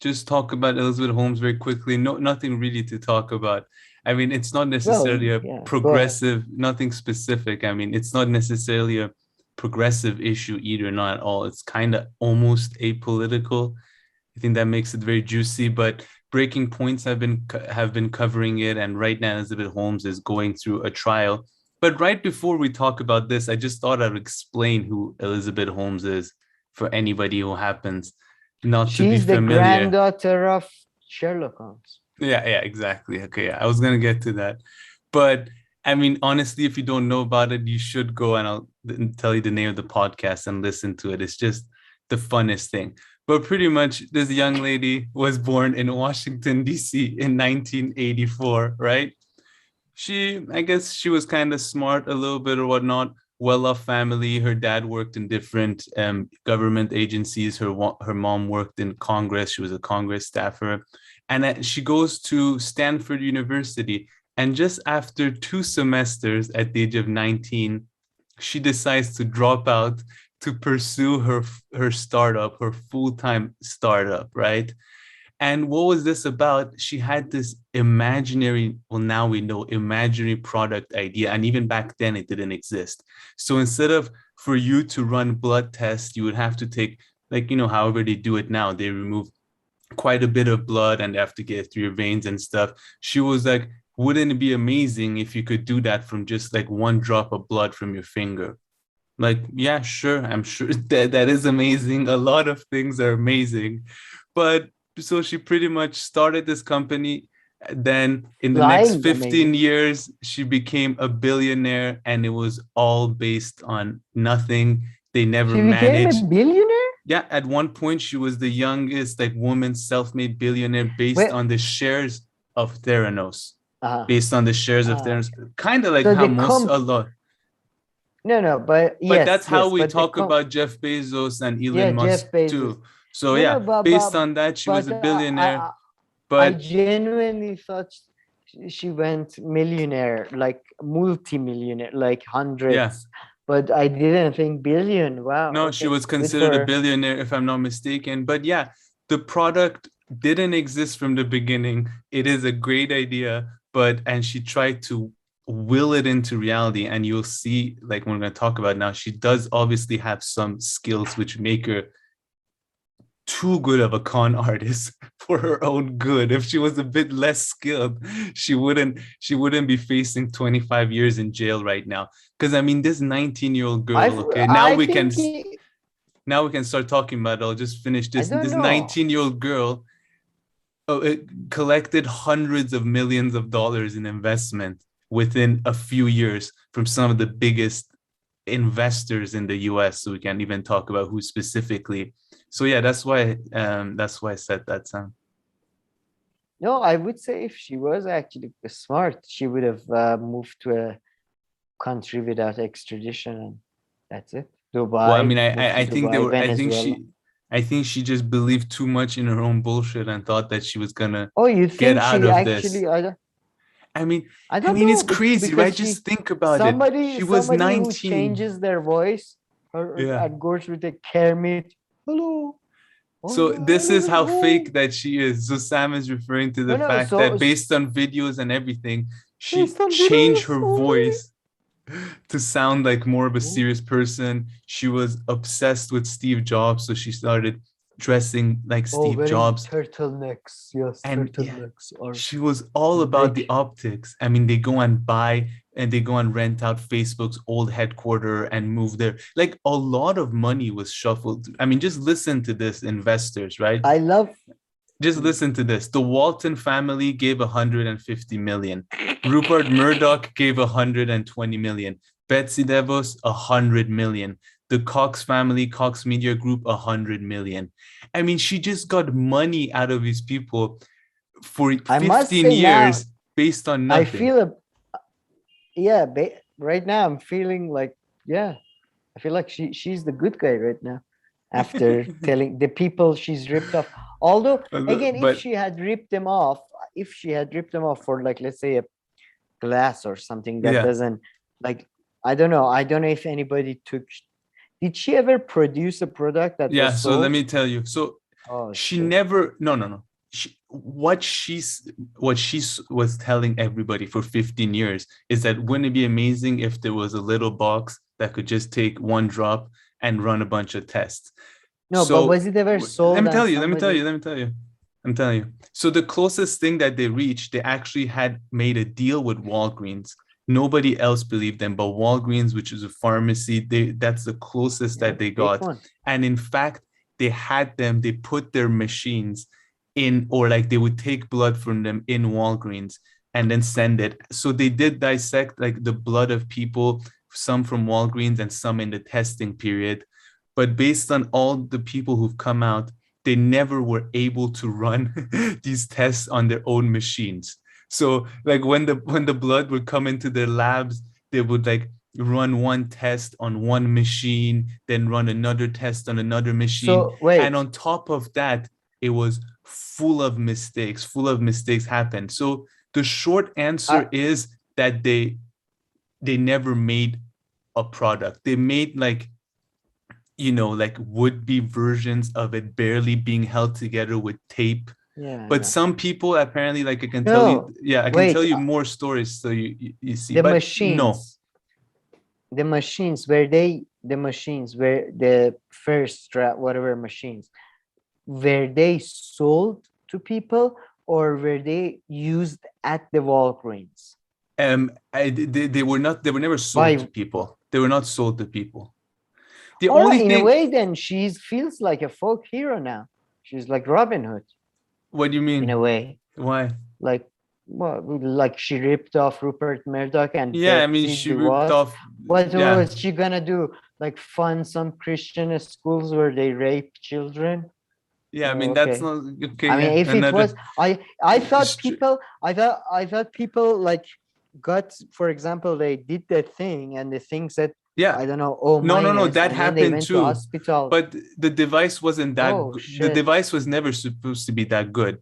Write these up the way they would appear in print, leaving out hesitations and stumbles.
just talk about Elizabeth Holmes very quickly. No, nothing really to talk about. I mean, it's not Well, necessarily a yeah, go ahead. progressive, nothing specific. I mean, it's not necessarily a progressive issue either, not at all. It's kind of almost apolitical. I think that makes it very juicy, but Breaking Points have been covering it, and right now Elizabeth Holmes is going through a trial. But right before we talk about this, I just thought I'd explain who Elizabeth Holmes is for anybody who happens not to be She's the familiar. granddaughter of Sherlock Holmes. Yeah, exactly. Okay, yeah, I was gonna get to that, but I mean, honestly, if you don't know about it, you should go and I'll tell you the name of the podcast and listen to it. It's just the funnest thing. But pretty much, this young lady was born in Washington, D.C. in 1984, right? I guess she was kind of smart a little bit or whatnot. Well-off family. Her dad worked in different government agencies. Her mom worked in Congress. She was a Congress staffer, and she goes to Stanford University. And just after 2 semesters, at the age of 19, she decides to drop out to pursue her startup, her full-time startup, right? And what was this about? She had this imaginary, well, now we know, imaginary product idea. And even back then, it didn't exist. So instead of for you to run blood tests, you would have to take, like, however they do it now, they remove quite a bit of blood and they have to get it through your veins and stuff. She was like, wouldn't it be amazing if you could do that from just like one drop of blood from your finger? Like, yeah, sure. I'm sure that is amazing. A lot of things are amazing. But so she pretty much started this company. Then in the next Flying, 15 amazing. years, she became a billionaire, and it was all based on nothing. They never She became a managed. billionaire? Yeah, at one point she was the youngest like woman self-made billionaire based Well, on the shares of Theranos. uh, Based on the shares of Theranos. okay. Kind of like So how the most comp a lot. no, no, but But that's yes, how yes, we but the talk comp about Jeff Bezos and yeah, Elon Musk Jeff Bezos. too. So No, no, yeah, based on that, she was but a billionaire. I But genuinely thought she went millionaire, like multi-millionaire, like yeah, hundreds. But I didn't think billion. Wow, no, she okay, was good considered for a her. billionaire, if I'm not mistaken. But yeah, the product didn't exist from the beginning. It is a great idea, and she tried to will it into reality. And you'll see, like when we're going to talk about now, she does obviously have some skills which make her too good of a con artist for her own good. If she was a bit less skilled, she wouldn't be facing 25 years in jail right now. Because I mean, this 19-year-old girl, okay, I think he. now we can start talking about it. I'll just finish I this. don't This know. 19-year-old girl it collected hundreds of millions of dollars in investment within a few years from some of the biggest investors in the US. So we can't even talk about who specifically. So yeah, that's why I said that, Sam. No, I would say if she was actually smart, she would have moved to a country without extradition, and that's it. Well, I mean, Dubai, I move I to I think they Dubai, were. Venezuela. I think she just believed too much in her own bullshit and thought that she was gonna Oh, you get think out she of this. actually? I mean, I I don't mean, it's know, crazy, right? because Just think about it. She was somebody who 19. changes their voice Yeah. and goes with a Kermit. Hello, So oh, this is hello, how home. fake that she is. So Sam is referring to No, the no. fact So that based on videos and everything, she based on changed videos her only. voice to sound like more of a Oh, serious person. She was obsessed with Steve Jobs, so she started dressing like oh, Steve wearing Jobs. turtlenecks. Yes, And yeah, turtlenecks are she was all about the rich. optics. I mean, they go and rent out Facebook's old headquarters and move there. Like a lot of money was shuffled. I mean, just listen to this, investors, right? I love. Just listen to this. The Walton family gave 150 million. Rupert Murdoch gave 120 million. Betsy DeVos 100 million. The Cox family, Cox Media Group 100 million. I mean, she just got money out of these people for I must 15 say now, years based on I nothing. feel a yeah. Right now, I'm feeling like yeah. I feel like she's the good guy right now. After telling the people she's ripped off. Although again, But if she had ripped them off for, like, let's say a glass or something that yeah, doesn't, like, I don't know. I don't know if anybody took. Did she ever produce a product that yeah. was So let sold? me tell you. So Oh She shit. never, no, no, no. What she's was telling everybody for 15 years is that wouldn't it be amazing if there was a little box that could just take one drop and run a bunch of tests. No, but So was it ever let sold me and tell you, let me tell you, somebody? let me tell you. I'm telling you. So the closest thing that they reached, they actually had made a deal with Walgreens. Nobody else believed them, but Walgreens, which is a pharmacy, that's the closest Yeah, that they big got. one. And in fact, they put their machines in, or like they would take blood from them in Walgreens and then send it. So they did dissect like the blood of people, some from Walgreens and some in the testing period. But based on all the people who've come out, they never were able to run these tests on their own machines. So like when the blood would come into their labs, they would like run one test on one machine, then run another test on another machine. So And wait, on top of that, it was full of mistakes happened. So the short I answer is that they never made a product. They made like would-be versions of it barely being held together with tape. yeah, I But know. some people apparently, like I can tell you, No, yeah, I can tell wait, you more stories so you see. the But no, machines, the machines were the first whatever machines, were they sold to people or were they used at the Walgreens? they were never sold to By people. They were not sold to people. The all only right, in a thing, way, then she feels like a folk hero now. She's like Robin Hood what do you in mean? a way. Why? Like, well, like she ripped off Rupert Murdoch and Yeah, I mean, Betsy she ripped DeVos. off. What Yeah, was she gonna do? Like fund some Christian schools where they rape children? yeah. I Oh, mean, that's okay. not okay. I mean, Yeah, if it another. was, I thought people like got, for example, they did that thing and the thing said, Yeah, I don't know, O no, no, no. minus, That and then they happened went to too. hospital. But the device wasn't that Oh good. The shit! device was never supposed to be that good.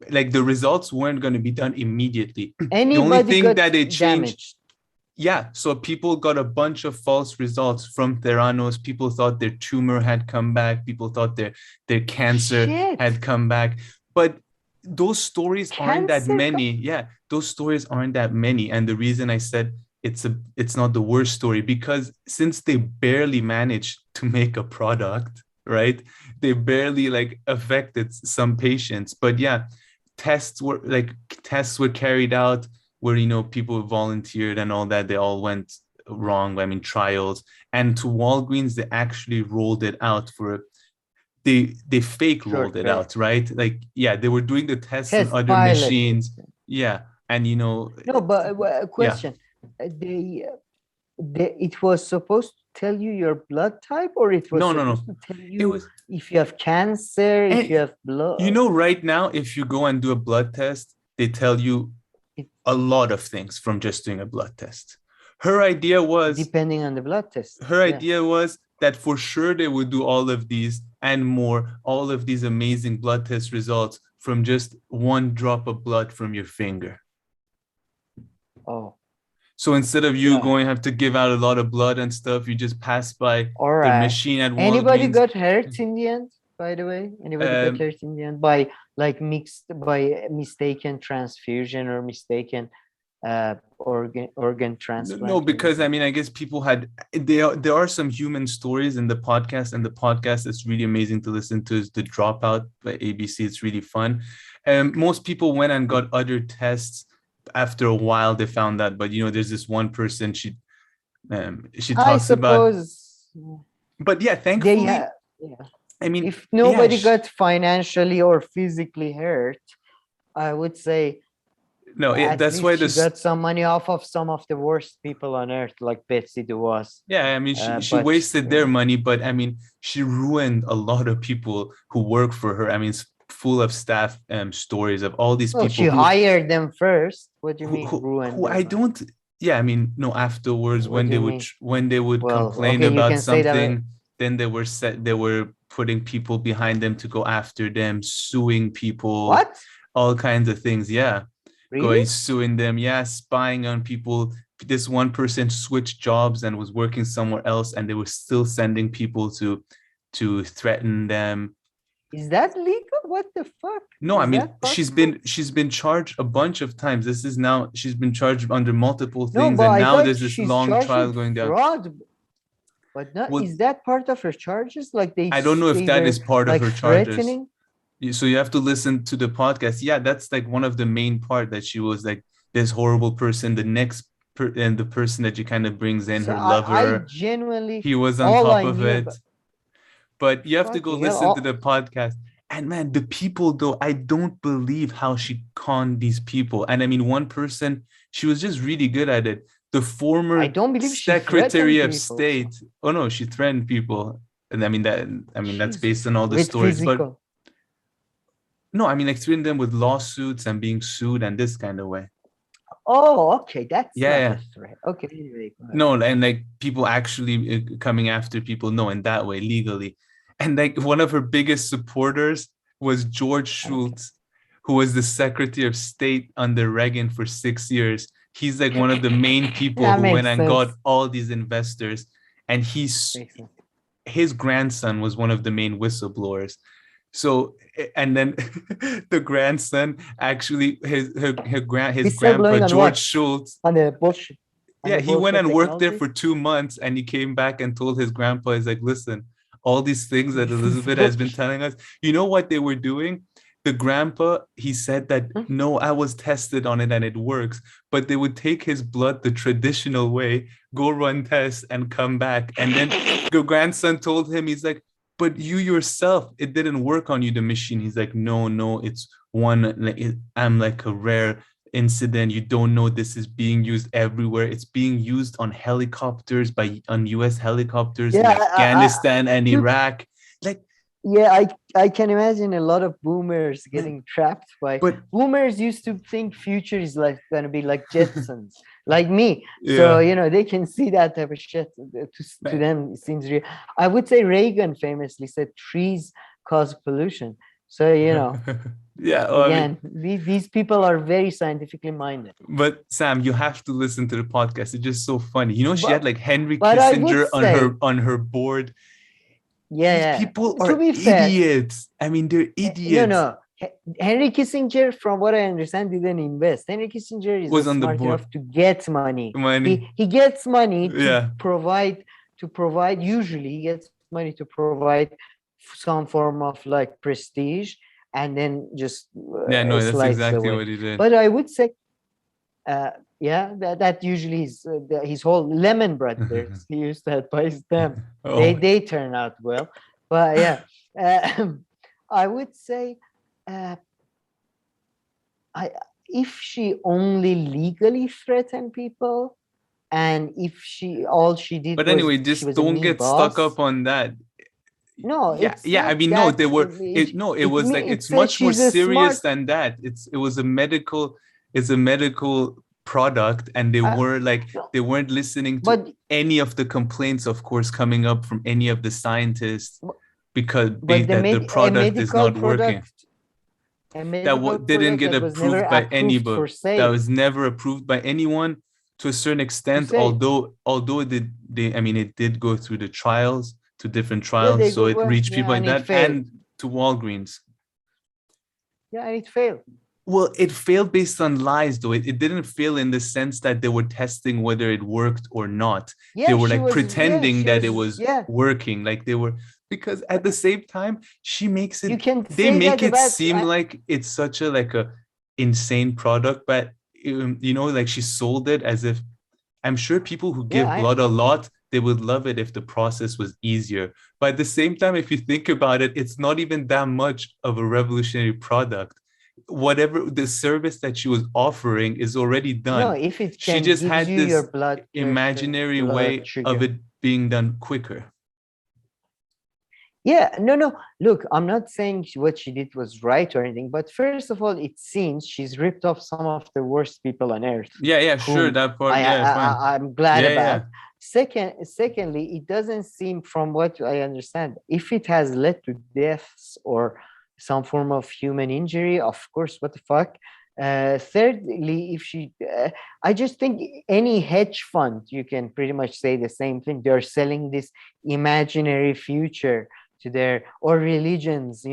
Like the results weren't going to be done immediately. The only Anybody thing got that they changed, damaged? yeah. So people got a bunch of false results from Theranos. People thought their tumor had come back. People thought their cancer Shit! had come back. But those stories aren't that Cancer? many. Yeah, those stories aren't that many. And the reason I said it's not the worst story, because since they barely managed to make a product, right? They barely like affected some patients. But yeah, tests were carried out where people volunteered and all that. They all went wrong. I mean, trials. And to Walgreens, they actually rolled it out for they fake rolled Short it period. out, right? Like, yeah, they were doing the tests on Test other pilot. machines. Yeah. And No, but a yeah. question. It was supposed to tell you your blood type, or it was No, no, supposed no. to tell It you was if you have cancer, if you and have blood. right now, if you go and do a blood test, they tell you It, a lot of things from just doing a blood test. Her idea was depending on the blood test. her Yeah. idea was that for sure they would do all of these and more, all of these amazing blood test results from just one drop of blood from your finger. Oh, So instead of you yeah. going have to give out a lot of blood and stuff, you just pass by All the right. machine at Anybody Walgreens. got hurt in the end? By the way, anybody got Um, hurt in the end by like mixed by mistaken transfusion or mistaken organ no, transplant or because I anything? mean, I guess people had there are some human stories in the podcast, and the podcast that's really amazing to listen to is the Dropout by ABC. It's really fun. Most people went and got other tests. After a while, they found that, but there's this one person. She I talks about, suppose but yeah, they thankfully, have. Yeah. I mean, If yeah, nobody got financially or physically hurt, I would say no, at that's least why she this. got some money off of some of the worst people on earth, like Betsy DeVos. Yeah, I mean, she But wasted their yeah. money, but I mean, she ruined a lot of people who work for her. I mean, it's full of staff stories of all these Well, she people hired them first. What do you who mean who, ruin who their I money? don't. Yeah, I mean, no. Afterwards, What when do they you would mean? Well, complain okay, you about can say that. something, then they were putting people behind them to go after them, suing people, What? all kinds of things. Yeah, going Really? suing them. Yeah, spying on people. This one person switched jobs and was working somewhere else, and they were still sending people to threaten them. Is that legal? What the fuck? No, I Is mean that possible? she's been charged a bunch of times. This is now she's been charged under multiple No, things, but and I now thought there's this she's long charged trial with going down. fraud. But not, Well, is that part of her charges? Like I don't know if they that were is part of like her charges. threatening? So you have to listen to the podcast. Yeah, that's like one of the main part, that she was like this horrible person. The next and the person that she kind of brings in, So her I lover, genuinely, he was on all top I of knew it. about But you have to go fucking hell. listen to the podcast. And man, the people though, I don't believe how she conned these people. And I mean, one person, she was just really good at it. The I former don't believe she Secretary threatened of people. So. State. Oh no, she threatened people. And I mean that's based Jesus, on all the with stories. But physical. no, I mean like threatening them with lawsuits and being sued and this kind of way. Oh, okay, that's Yeah, not yeah. a threat. Okay, anyway, go ahead. No, and like people actually coming after people, no, in that way, legally. And like one of her biggest supporters was George Okay. Shultz, who was the Secretary of State under Reagan for 6 years. He's like one of the main people That who went makes and got sense. all these investors. And Makes sense. his grandson was one of the main whistleblowers. So, and then the grandson actually his grandpa Whistleblowing on George what? Schultz. On the bullshit. On Yeah, the he went bullshit and worked there technology. for 2 months, and he came back and told his grandpa, he's like, listen, all these things that This is Elizabeth has been bullshit. telling us, you know what they were doing? The grandpa, he said that, Hmm? no, I was tested on it and it works. But they would take his blood the traditional way, go run tests and come back. And then the grandson told him, he's like, but you yourself, it didn't work on you, the machine. He's like, no, it's one, like, I'm like a rare incident. You don't know this is being used everywhere. It's being used on helicopters, on US helicopters in Yeah, Afghanistan and to Iraq. Like, yeah, I can imagine a lot of boomers getting trapped by but boomers used to think future is like gonna be like Jetsons, like me. So yeah, they can see that type of shit. To them, it seems real. I would say Reagan famously said trees cause pollution. So yeah. Well, I mean, again, these people are very scientifically minded. but Sam, you have to listen to the podcast. It's just so funny. You know, she had But like Henry but I would Kissinger say, on her board. These yeah, people to are be fair, idiots. I mean, they're no, idiots. no. Henry Kissinger, from what I understand, didn't invest. Henry Kissinger is Was on the smart board. enough to get money. Money. He gets money Yeah. to provide. Usually, he gets money to provide some form of like prestige, and then just Yeah, no, that's slides exactly away. what he did. But I would say, yeah, that usually is his whole Lemon Brothers. He used to advise them. Oh. They turn out well, but yeah, I would say. If she only legally threatened people, and if all she did But was anyway, she just was a don't mean get stuck boss. up on that. No, Yeah, it's yeah. I not mean, no, that. they were. It was like It it's says much more she's a serious smart. than that. It was a medical. It's a medical product, and they weren't listening to But any of the complaints, of course, coming up from any of the scientists, because but that the a product is medical not working. product, a medical Didn't product get that was never approved by approved anybody. for That sale. was never approved by anyone to a certain To extent. sale. Although I mean, it did go through the trials, to different Yeah, trials, they so go it well. reached Yeah, people like and it that, failed. and to Walgreens. Yeah, and it failed. Well, it failed based on lies, though. It didn't fail in the sense that they were testing whether it worked or not. Yeah, They were she like was. Yeah, pretending she that it was. was Yeah, working, like they were. Because at the same time, she makes you it. can They say make that it about. seem like it's such a like a insane product, but like she sold it as if. I'm sure people who Yeah, give blood a lot, they would love it if the process was easier. But at the same time, if you think about it, it's not even that much of a revolutionary product. Whatever the service that she was offering is already no, done. if it She can just gives had you your this blood pressure, imaginary blood way of sugar. it being done quicker. Yeah, no. Look, I'm not saying what she did was right or anything, but first of all, it seems she's ripped off some of the worst people on earth, Yeah, sure. whom That part, yeah, fine. I'm glad Yeah, about. yeah. Secondly, it doesn't seem, from what I understand, if it has led to deaths or some form of human injury, of course, what the fuck. Thirdly, if she, I just think any hedge fund, you can pretty much say the same thing. They're selling this imaginary future to their or religions,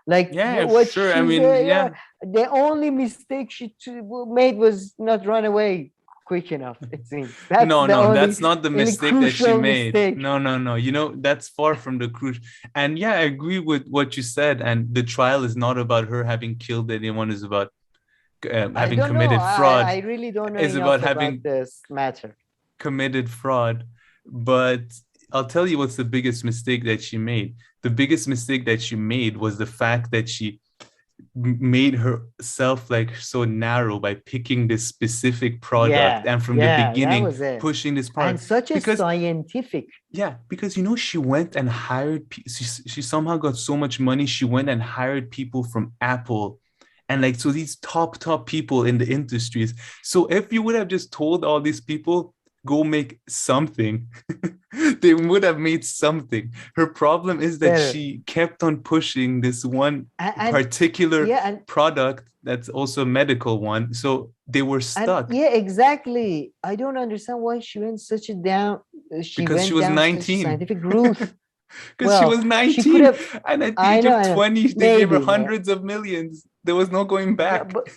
like Yeah, what sure. I she's mean, yeah, yeah. the only mistake made was not run away quick enough, it seems. That's No, the no, only that's not the really mistake that she crucial made. mistake. No, no, no. That's far from the crucial. And yeah, I agree with what you said. And the trial is not about her having killed anyone, is about I having don't know. committed fraud, I really don't know is about enough about having this matter. committed fraud. But I'll tell you what's the biggest mistake that she made. The biggest mistake that she made was the fact that she made herself like so narrow by picking this specific product Yeah, and from the yeah, that beginning was it. pushing this And product such a because scientific. yeah, because she went and hired she somehow got so much money, she went and hired people from Apple and like so these top people in the industries. So if you would have just told all these people go make something, they would have made something. Her problem is that Better. she kept on pushing this one And particular yeah, product that's also a medical one. So they were and stuck yeah, exactly. I don't understand why she because she went was down such a 19. scientific route. Because she Well, was she could 19 have. and at the I age know, of I know. 20 they gave her Maybe, hundreds of millions. There was no going no, back. but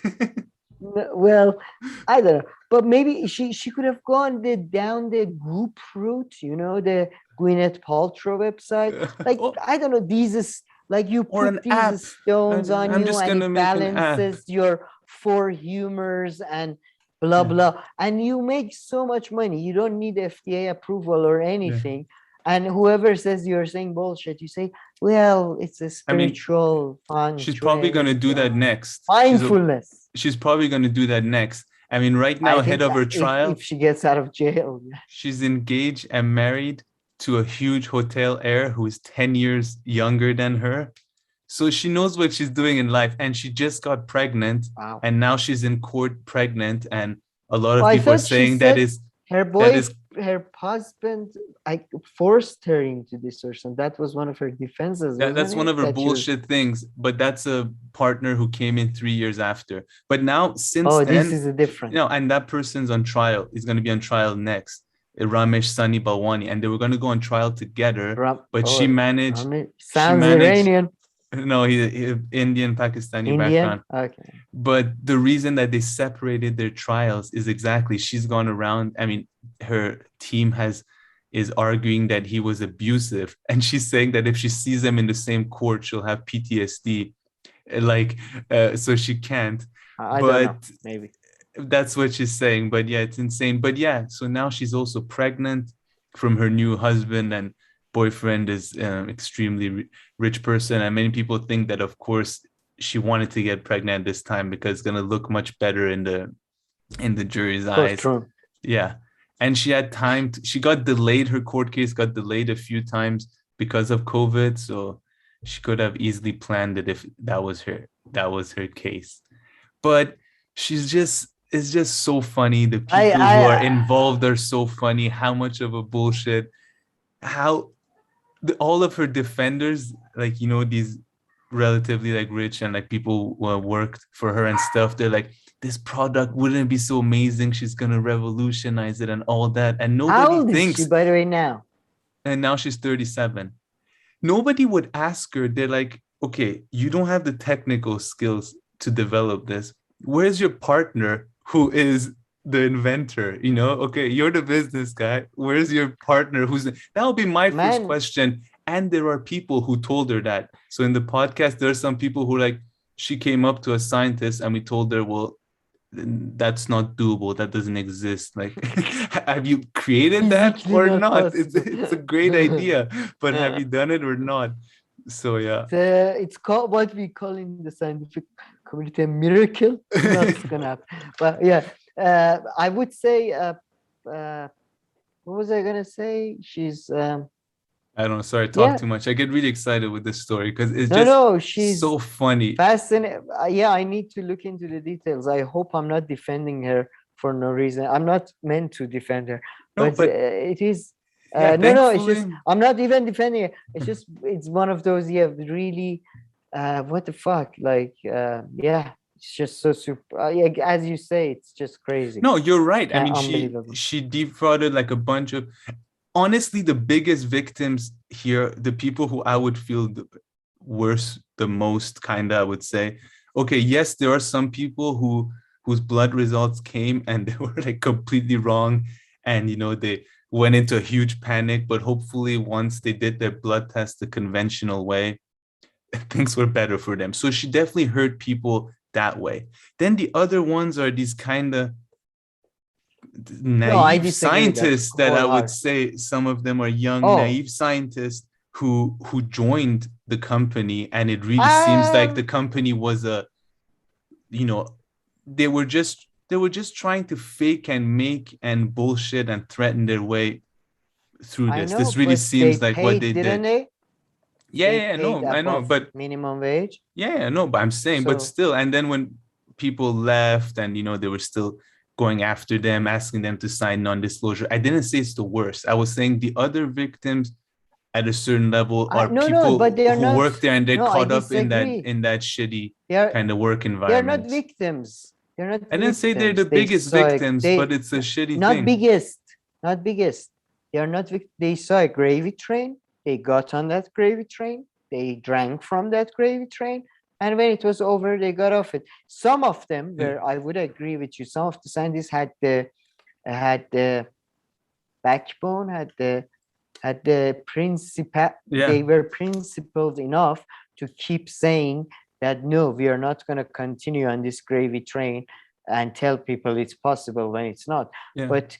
well, I don't know. But maybe she could have gone down the Goop route, the Gwyneth Paltrow website. Like, Oh, I don't know, these is like you or put an these app. stones And on I'm you just and gonna it make an app. balances your four humors and blah Yeah, blah. And you make so much money. You don't need FDA approval or yeah. anything. And whoever says you're saying bullshit, you say, well, it's a I mean, spiritual fun she's probably gonna trend, do that next. mindfulness. She's probably gonna do that next. I mean, right now, I ahead think of her if trial, she gets out of jail, yeah. she's engaged and married to a huge hotel heir who is 10 years younger than her. So she knows what she's doing in life, and she just got pregnant, Wow. and now she's in court pregnant, and a lot Oh, of I people are thought she saying said her that is her husband, I forced her into this or something. That was one of her defenses, that's wasn't one it? of her That she was. bullshit things, but that's a partner who came in 3 years after. But now since Oh, this then, is a different. and that person's on trial. He's going to be on trial next. Ramesh Sani Balwani, and they were going to go on trial together, but Oh, she sounds managed Iranian, no, he Indian Pakistani Indian. background. Okay. But the reason that they separated their trials is exactly she's gone around. I mean, her team is arguing that he was abusive, and she's saying that if she sees them in the same court, she'll have PTSD. Like, so she can't. I don't know. But Maybe. that's what she's saying. But yeah, it's insane. But yeah, so now she's also pregnant from her new husband, and boyfriend is extremely rich person, and many people think that of course she wanted to get pregnant this time because it's going to look much better in the jury's eyes. Courtroom. Yeah, and she had time she got delayed, her court case got delayed a few times because of COVID, so she could have easily planned it if that was her case. But she's just it's just so funny. The people who are I involved are so funny. How much of a bullshit, how all of her defenders, like these relatively like rich and like people who worked for her and stuff, they're like, this product wouldn't be so amazing, she's gonna revolutionize it and all that, and how nobody old is she, thinks. by the way, now? And now she's 37. Nobody would ask her. They're like, okay, you don't have the technical skills to develop this. Where's your partner who is the inventor? Okay, you're the business guy. Where's your partner that would be my first Man, question. And there are people who told her that. So in the podcast, there are some people who like, she came up to a scientist and we told her, well, that's not doable, that doesn't exist, like have you created that physically or not not? possible. It's a great idea, but have you done it or not? So yeah. It's called what we call in the scientific community a miracle. Not gonna happen. But yeah, I would say. What was I gonna say? She's. I don't know, sorry, I talk Yeah. too much. I get really excited with this story because it's No, just no. She's so funny. fascinating. Yeah, I need to look into the details. I hope I'm not defending her for no reason. I'm not meant to defend her, No, but but it is. yeah, No. It's just thankfully. I'm not even defending it. It's one of those. Yeah, really. What the fuck? Like, yeah, it's just so super. Yeah, as you say, it's just crazy. No, you're right. I mean, she Unbelievable. she defrauded like a bunch of. honestly, the biggest victims here, the people who I would feel worse the most, kind of, I would say. Okay, yes, there are some people whose blood results came and they were like completely wrong, and they went into a huge panic. But hopefully, once they did their blood test the conventional way, things were better for them. So she definitely hurt people that way. Then the other ones are these kind of No, I naive disagree with that scientists that I would wholeheartedly. say some of them are young, Oh, naive scientists who joined the company, and it really seems like the um, company was you know, they were just trying to fake and make and bullshit and threaten their way through I this. know, This really but they seems like what paid, they didn't did. they? Yeah, They yeah, paid no, I know, above but minimum wage. yeah, yeah, no, but I'm saying, but So still, and then when people left and they were still going after them, asking them to sign non-disclosure, I didn't say it's the worst. I was saying the other victims at a certain level I are no, no, but people they are who not. work there and they're No, I caught up in that disagree. in that shitty They are kind of work they are not environment. victims. They're not I didn't say they're the victims. They biggest saw it. victims, but They it's a shitty not thing. biggest, not biggest. They are not. They saw a gravy train. They got on that gravy train. They drank from that gravy train, and when it was over, they got off it. Some of them, Yeah, where I would agree with you, some of the scientists had the backbone, had the principle. yeah, They were principled enough to keep saying that no, we are not going to continue on this gravy train and tell people it's possible when it's not. yeah. But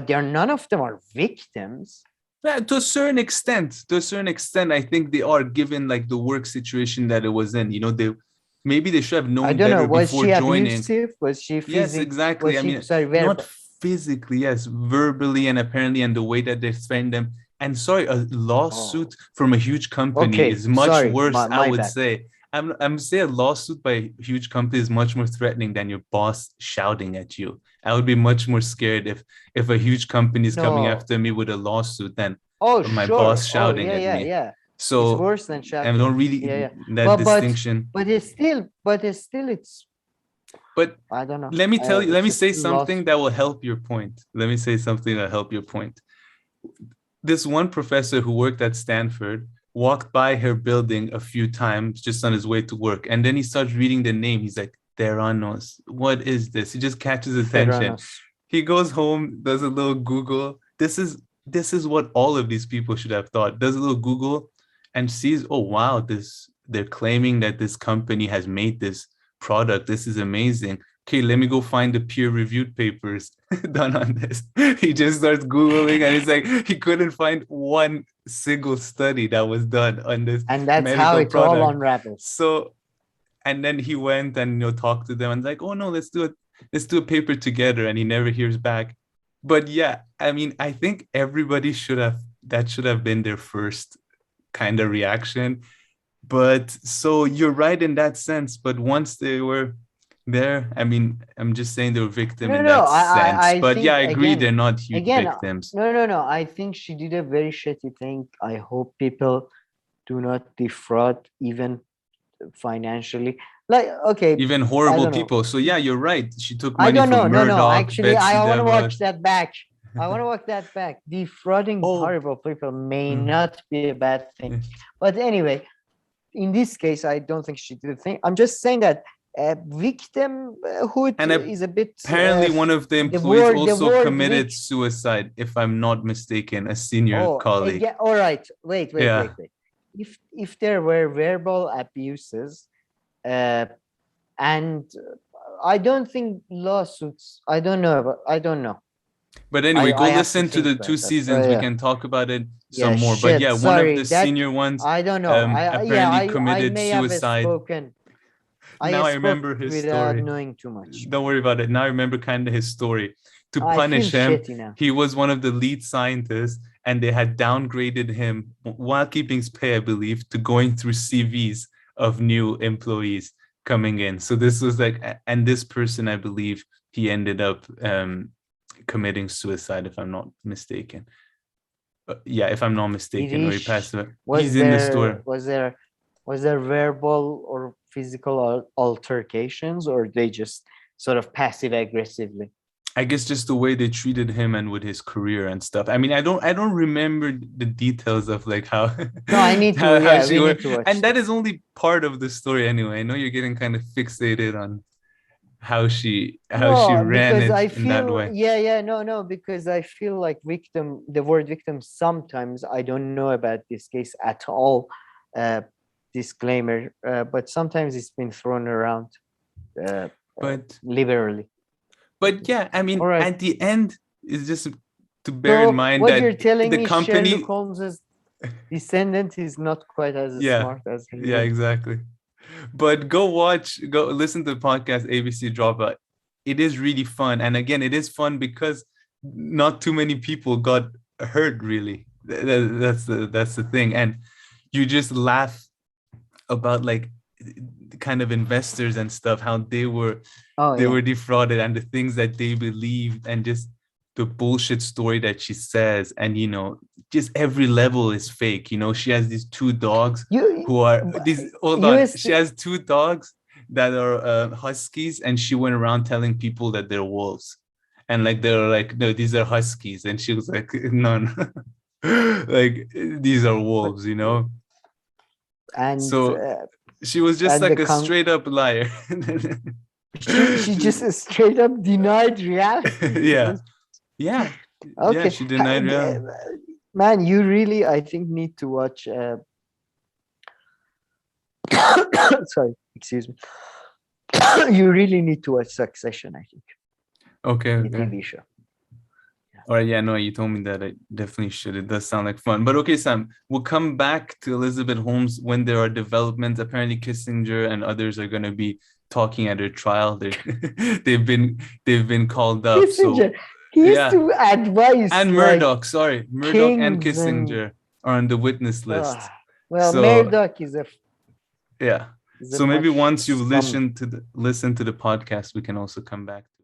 they're none of them are victims. Yeah, to a certain extent, I think they are, given like the work situation that it was in. Maybe they should have I known don't know. better Was before she joining. abusive? Was she Yes, physic? exactly. Was I she, mean, sorry, not verbal? physically, yes, verbally, and apparently, and the way that they threatened them. And sorry, a Oh, lawsuit from a huge company okay. is much Sorry, worse, I my would bad. say. I'm saying a lawsuit by a huge company is much more threatening than your boss shouting at you. I would be much more scared if a huge company is coming No. after me with a lawsuit than Oh, my boss sure. Oh, shouting yeah, at yeah, me. yeah. It's So worse than I don't shouting. really Yeah, yeah. that But but distinction. but it's still, But I don't know. let me tell you, let It's me a say still something loss. that will help your point. Let me say something that'll help your point. This one professor who worked at Stanford walked by her building a few times just on his way to work. And then he starts reading the name. He's like, Theranos. What is this? He just catches attention. Theranos. He goes home, does a little Google. This is what all of these people should have thought. Does a little Google and sees, oh wow, they're claiming that this company has made this product. This is amazing. Okay, let me go find the peer-reviewed papers done on this. He just starts Googling and it's like he couldn't find one single study that was done on this And that's how medical it all product. unravels. So, and then he went and talked to them and like, oh no, let's do a paper together, and he never hears back. But yeah, I mean, I think everybody should have been their first kind of reaction. But so you're right in that sense. But once they were there, I mean, I'm just saying they were victim No, in no. that I, I, sense. I But yeah, think I agree they're again, not huge again. victims. No, no, no. I think she did a very shitty thing. I hope people do not defraud even financially. Like, okay, Even I horrible don't know. people. So yeah, you're right. She took I money don't know. from No, no. Murdoch, Actually, Betsy I want to DeVos. watch that back. I want to watch that back. Defrauding Oh, horrible people may mm, not be a bad thing. yeah. But anyway, in this case, I don't think she did a thing. I'm just saying that victimhood And is a bit apparently one of the the employees word the also word committed vic. suicide, if I'm not mistaken, a senior Oh, colleague. again. All right. Wait, wait, Yeah. wait, wait. If there were verbal abuses, uh, and I don't think lawsuits. I don't know. I don't know. But anyway, I go have to listen to think the about two that. So seasons. We yeah, can talk about it some yeah. more. But Shit. yeah, one of Sorry. the That senior ones I don't know. Yeah. apparently I committed may have suicide. spoken. I Now I spoke remember his without story. knowing too much. Don't worry about it. Now I remember kind of his story. To I feel punish him, shitty now. he was one of the lead scientists, and they had downgraded him while keeping his pay, I believe, to going through CVs of new employees coming in. So this was like, and this person, I believe, he ended up committing suicide, if I'm not mistaken. Yeah, if I'm not mistaken, or he passed away. He's Was in the story. there was there was there verbal or physical altercations, or they just sort of passive aggressively? I guess just the way they treated him and with his career and stuff. I mean, I don't remember the details of like how No, I need to. how Yeah, she we were, need to watch and that this. is only part of the story anyway. I know you're getting kind of fixated on how she No, ran because it I in that feel, way. yeah, no, because I feel like victim, the word victim, sometimes I don't know about this case at all. Uh, Disclaimer, but sometimes it's been thrown around uh, But liberally. yeah, I All mean, right. at the end, it's just to bear in So mind what that you're telling the me, Sherlock company, Holmes's descendant is not quite as yeah, smart as he yeah, looks. exactly. But go listen to the podcast ABC Dropout. It is really fun. And again, it is fun because not too many people got hurt really. That's the thing. And you just laugh about like kind of investors and stuff, how they were Oh they yeah. were defrauded and the things that they believed and just the bullshit story that she says. And just every level is fake. She has these two dogs You who are these hold on, US she has two dogs that are huskies, and she went around telling people that they're wolves, and like they're like, no, these are huskies, and she was like, no, no. Like these are wolves. and So she was just and the like a con straight up liar. she just straight up denied reality. Yeah, yeah, yeah. Okay. She denied reality. Man, you really, I think, need to watch. Sorry, excuse me. You really need to watch Succession, I think, Okay, the okay. TV show. All right, yeah, no, you told me that I definitely should. It does sound like fun. But okay, Sam, we'll come back to Elizabeth Holmes when there are developments. Apparently, Kissinger and others are going to be talking at her trial. They've been they've been called up. So Kissinger, he used yeah, to advise and like Murdoch. Sorry, Murdoch and kings and Kissinger are on the witness uh, list. well, So Murdoch yeah. is a So maybe much once you've scum. listened to the podcast, we can also come back.